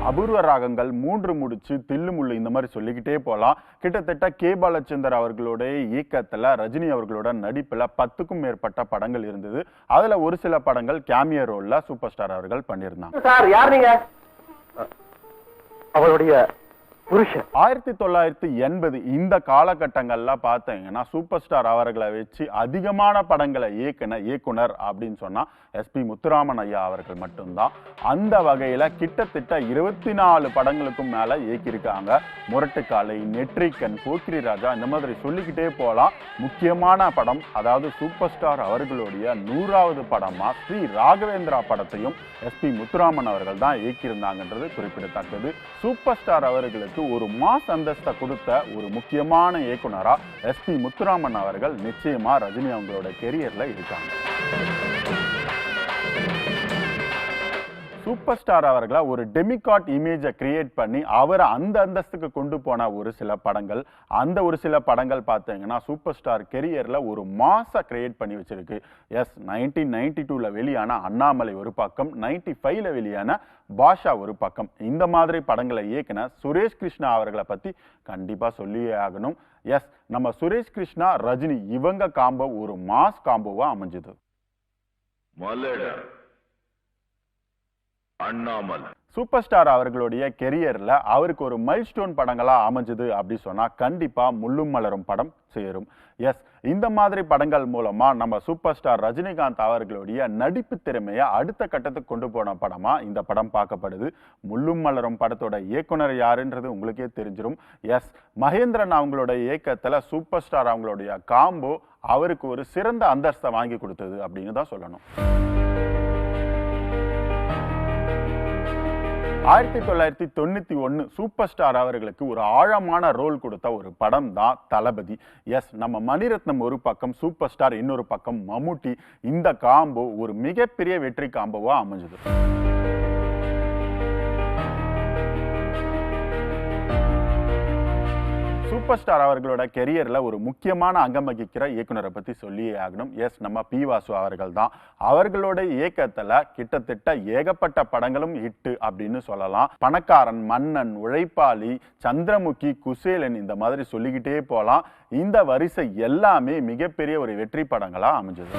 அபூர்வ ராகங்கள், மூன்று முடிச்சு, தில்லுமுள்ளு இந்த மாதிரி சொல்லிக்கிட்டே போகலாம். கிட்டத்தட்ட கே. பாலச்சந்தர் அவர்களுடைய இயக்கத்தில் ரஜினி அவர்களோட நடிப்பில் 10க்கும் மேற்பட்ட படங்கள் இருந்தது. அதுல ஒரு சில படங்கள் கேமியோ ரோல்ல சூப்பர் ஸ்டார் அவர்கள் பண்ணியிருந்தாங்க. சார் யார் நீங்க? அவருடைய புருஷன். 1980 இந்த காலகட்டங்கள்ல பார்த்தீங்கன்னா சூப்பர் ஸ்டார் அவர்களை வச்சு அதிகமான படங்களை இயக்குன இயக்குனர் அப்படின்னு சொன்னா எஸ்பி முத்துராமன் ஐயா அவர்கள் மட்டும்தான். அந்த வகையில கிட்டத்தட்ட 24 படங்களுக்கும் மேல இயக்கியிருக்காங்க. முரட்டுக்காலை, நெற்றிக்கண், போக்கிரி ராஜா இந்த மாதிரி சொல்லிக்கிட்டே போகலாம். முக்கியமான படம், அதாவது சூப்பர் ஸ்டார் அவர்களுடைய 100வது படமா ஸ்ரீ ராகவேந்திரா படத்தையும் எஸ்பி முத்துராமன் அவர்கள் தான் இயக்கியிருந்தாங்கன்றது குறிப்பிடத்தக்கது. சூப்பர் ஸ்டார் அவர்களுக்கு ஒரு மாஸ் அந்தஸ்தை கொடுத்த ஒரு முக்கியமான இயக்குனரா எஸ்பி முத்துராமன் அவர்கள் நிச்சயமா ரஜினி அவங்களோட கெரியர்ல இருக்காங்க. சூப்பர் ஸ்டார் அவர்களை ஒரு டெமிகாட் இமேஜை கிரியேட் பண்ணி அவரை அந்த அந்தஸ்துக்கு கொண்டு போன ஒரு சில படங்கள், அந்த ஒரு சில படங்கள் பார்த்தீங்கன்னா சூப்பர் ஸ்டார் கெரியர்ல ஒரு மாஸை கிரியேட் பண்ணி வச்சிருக்கு. எஸ், 1992ல வெளியான அண்ணாமலை ஒரு பக்கம், 95ல வெளியான பாஷா ஒரு பக்கம். இந்த மாதிரி படங்களை இயக்குன சுரேஷ் கிருஷ்ணா அவர்களை பத்தி கண்டிப்பா சொல்லியே ஆகணும். எஸ், நம்ம சுரேஷ் கிருஷ்ணா, ரஜினி இவங்க காம்போ ஒரு மாஸ் காம்போவா அமைஞ்சது. சூப்பர் ஸ்டார் அவர்களுடைய கெரியர்ல அவருக்கு ஒரு மைல்ஸ்டோன் படங்களா அமைஞ்சது அப்படி சொன்னா கண்டிப்பா முள்ளும் மலரும் படம் சேரும். எஸ், இந்த மாதிரி படங்கள் மூலமா நம்ம சூப்பர் ஸ்டார் ரஜினிகாந்த் அவர்களுடைய நடிப்பு திறமையை அடுத்த கட்டத்துக்கு கொண்டு போன படமா இந்த படம் பார்க்கப்படுது. முள்ளும் மலரும் படத்தோட இயக்குனர் யாருன்றது உங்களுக்கே தெரிஞ்சிடும். எஸ், மகேந்திரன் அவங்களோட இயக்கத்துல சூப்பர் ஸ்டார் அவங்களுடைய காம்போ அவருக்கு ஒரு சிறந்த அந்தஸ்தை வாங்கி கொடுத்தது அப்படின்னு தான் சொல்லணும். 1991 சூப்பர் ஸ்டார் அவர்களுக்கு ஒரு ஆழமான ரோல் கொடுத்த ஒரு படம் தான் தளபதி. எஸ், நம்ம மணிரத்னம் ஒரு பக்கம், சூப்பர் ஸ்டார் இன்னொரு பக்கம் மம்முட்டி. இந்த காம்போ ஒரு மிகப்பெரிய வெற்றி காம்போவா அமைஞ்சது. சூப்பர் ஸ்டார் அவர்களோட கெரியர்ல ஒரு முக்கியமான அங்கம் வகிக்கிற இயக்குனரை பத்தி சொல்லியே ஆகணும். எஸ், நம்ம பி. வாசு அவர்கள் தான். அவர்களோட இயக்கத்துல கிட்டத்தட்ட ஏகப்பட்ட படங்களும் ஹிட் அப்படின்னு சொல்லலாம். பணக்காரன், மன்னன், உழைப்பாளி, சந்திரமுகி, குசேலன் இந்த மாதிரி சொல்லிக்கிட்டே போலாம். இந்த வரிசை எல்லாமே மிகப்பெரிய ஒரு வெற்றி படங்களா அமைஞ்சது.